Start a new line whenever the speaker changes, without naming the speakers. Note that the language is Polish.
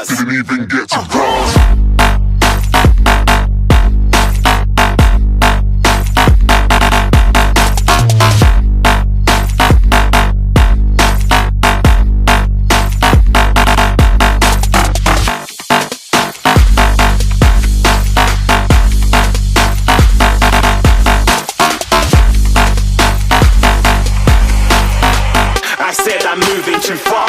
bars.
Didn't even get to cross.
I said I'm moving too far.